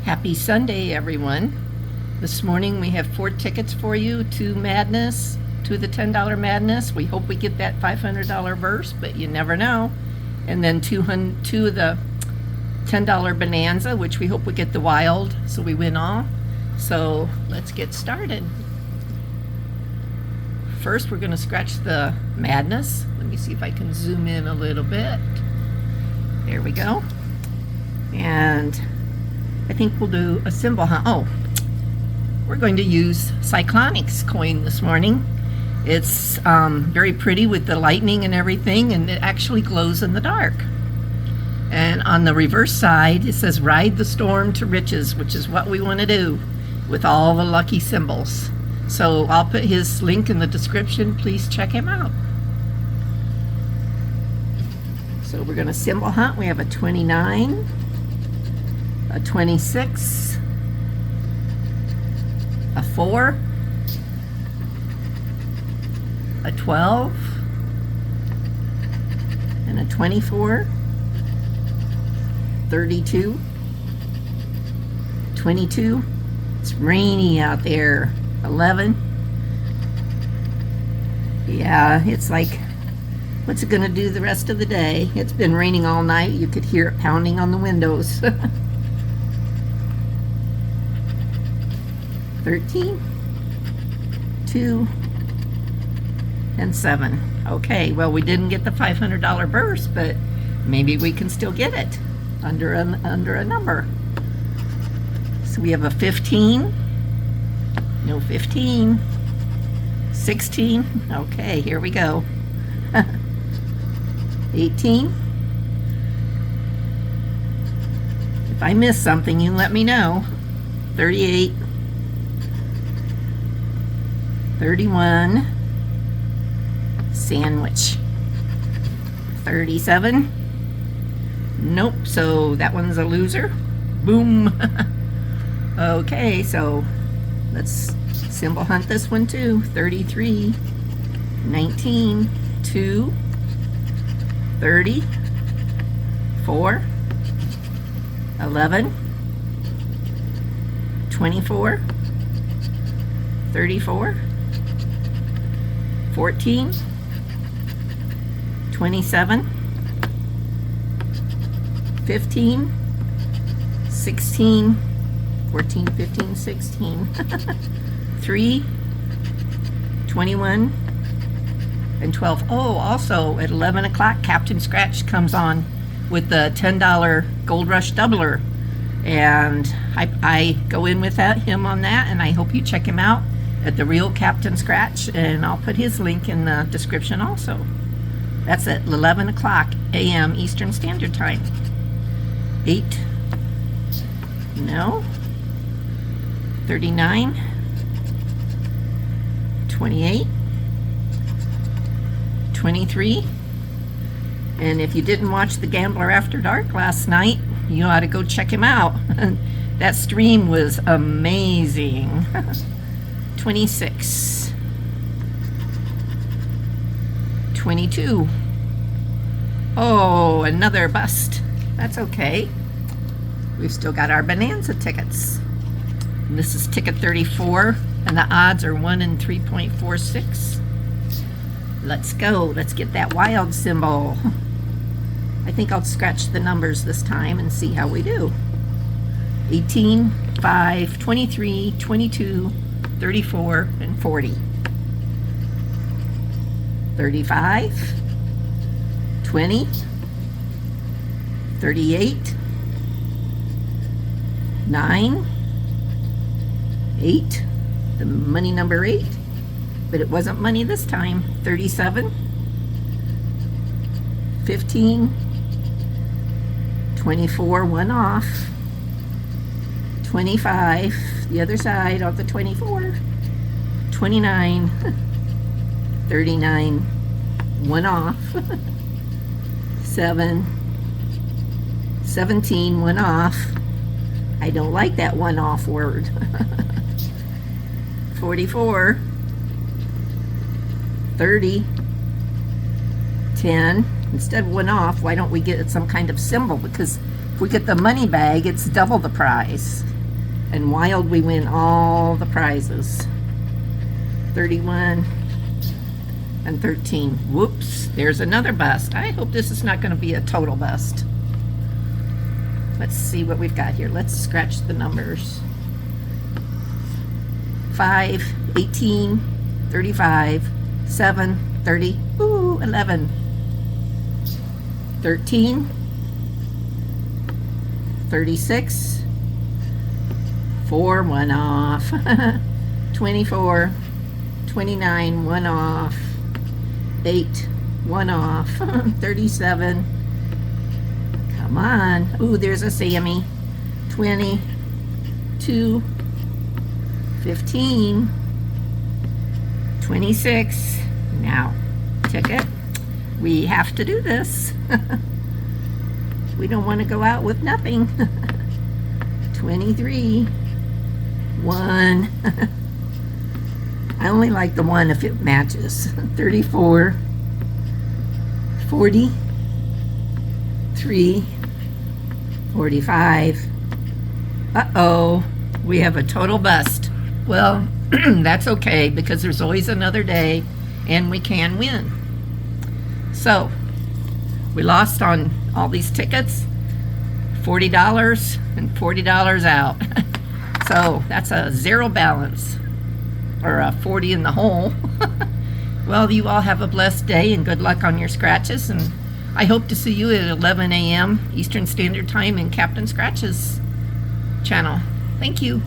Happy Sunday, everyone. This morning we have 4 tickets for you to Madness, to the $10 Madness. We hope we get that $500 verse, but you never know. And then two of the $10 Bonanza, which we hope we get the wild, so we win all. So let's get started. First, we're going to scratch the Madness. Let me see if I can zoom in a little bit. There we go. And I think we'll do a symbol hunt. Oh, we're going to use Cyclonics coin this morning. It's very pretty with the lightning and everything, and it actually glows in the dark. And on the reverse side, it says ride the storm to riches, which is what we want to do with all the lucky symbols. So I'll put his link in the description. Please check him out. So we're going to symbol hunt. We have a 29, a 26, a 4, a 12, and a 24, 32, 22, it's rainy out there, 11, yeah, it's like, what's it gonna do the rest of the day? It's been raining all night. You could hear it pounding on the windows. 13, 2, and 7. Okay, well, we didn't get the $500 burst, but maybe we can still get it under a number. So we have a 15, no 15, 16. Okay, here we go. 18. If I miss something, you let me know. 38, 31, sandwich. 37, nope, so that one's a loser. Boom. Okay, so let's symbol hunt this one too. 33, 19, 2, 30, 4, 11, 24, 34, 14, 27, 15, 16, 14, 15, 16, 3, 21, and 12. Oh, also at 11 o'clock, Captain Scratch comes on with the $10 Gold Rush Doubler. And I go in with him on that, and I hope you check him out at the real Captain Scratch, and I'll put his link in the description also. That's at 11 o'clock a.m. Eastern Standard Time. 8, no, 39, 28, 23, and if you didn't watch The Gambler After Dark last night, you ought to go check him out. That stream was amazing. 26, 22. Oh, another bust. That's okay. We've still got our Bonanza tickets. And this is ticket 34, and the odds are 1 in 3.46. Let's go. Let's get that wild symbol. I think I'll scratch the numbers this time and see how we do. 18, 5, 23, 22, 34, and 40. 35, 20, 38, 9, 8, the money number 8, but it wasn't money this time. 37, 15, 24, one off, 25, the other side of the 24, 29, 39, one off, 7, 17, one off. I don't like that one off word. 44, 30, 10. Instead of one off, why don't we get some kind of symbol? Because if we get the money bag, it's double the prize. And Wild, we win all the prizes. 31 and 13. Whoops, there's another bust. I hope this is not going to be a total bust. Let's see what we've got here. Let's scratch the numbers. 5, 18, 35, 7, 30, ooh, 11, 13, 36, 4, 1 off, 24, 29, 1 off, 8, 1 off, 37, come on, ooh, there's a Sammy, 20, 2, 15, 26, now, ticket, we have to do this, we don't want to go out with nothing, 23, 1, I only like the 1 if it matches, 34, 40, 3, 45, uh-oh, we have a total bust. Well, that's okay because there's always another day and we can win. So, we lost on all these tickets, $40 and $40 out. So, that's a zero balance, or a 40 in the hole. Well, you all have a blessed day and good luck on your scratches, and I hope to see you at 11 a.m. Eastern Standard Time in Captain Scratch's channel. Thank you.